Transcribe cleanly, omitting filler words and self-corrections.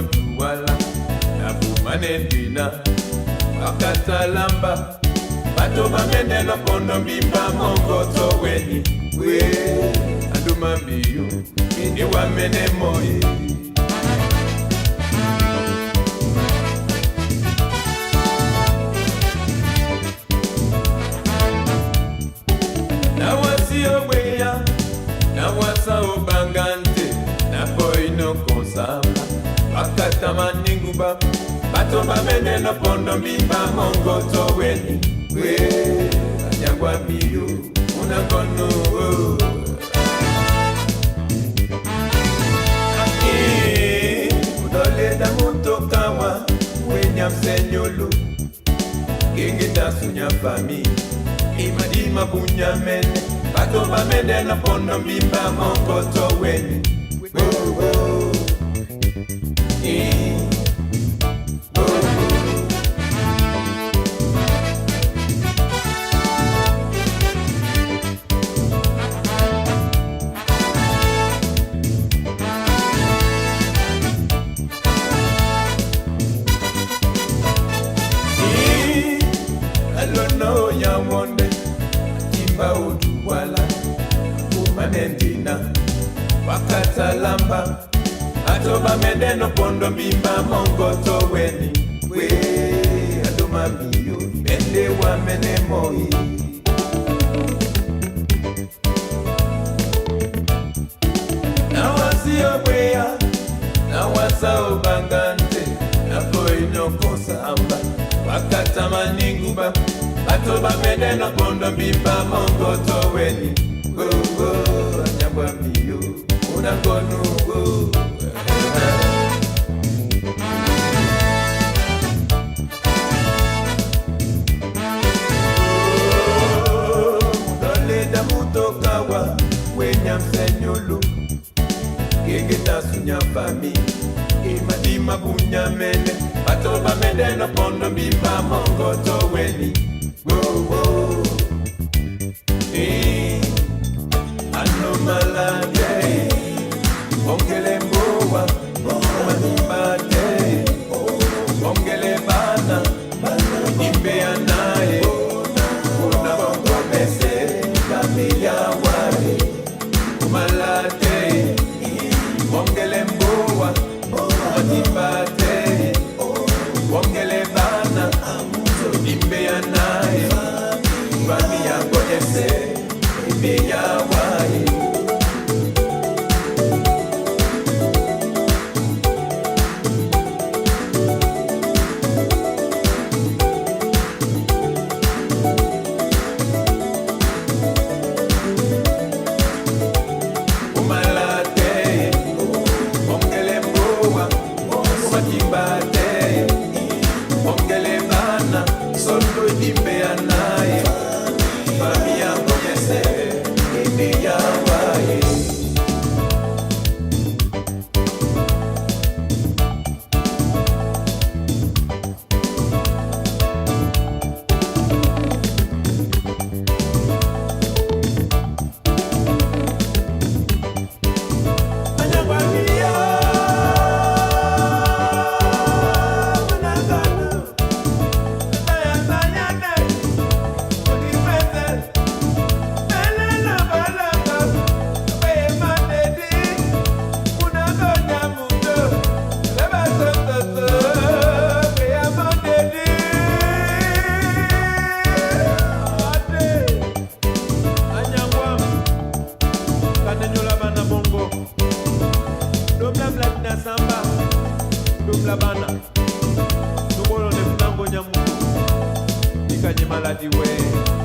tuwala na bumanendina akatalamba bato bamende no pondo mbimba mongoto weni we anduma mbiyo ini wamene moye na wasi oweya na wasa obangante na poino konsamba bakatama ninguba bato bamende no pondo mbimba mongoto weni we anyagwa mbiyo unakono udole da mutokawa wenya msenyolo gengeta sunya fami imadima bunyamene bato bamende na pondo mbimba mongoto weni Alono ya wonde Kimba uduwala Umanendina Wakatalamba Atoba medeno pondo mbimba mongoto weni we adoma miyo Ende wa menemoi Na wasi obweya Na wasa obangante Na poino konsamba Wakatama ninguba bato bamende no pondo mbimba mongoto weni anyabwa miyo unakonugo mudole da mutokawa wenya msenyolo gengeta sunya fami imadima bunyamene bato bamende no pondo mbimba mongoto weni anomalade ongele mbowa manibate ongele bana imbea naye una bongomese familia wale malade ongele mbowa manibate ongele bana imbea naye familia ngonyese imbea wale Bana, no more on the Flambo Yamu, Nika Maladi way.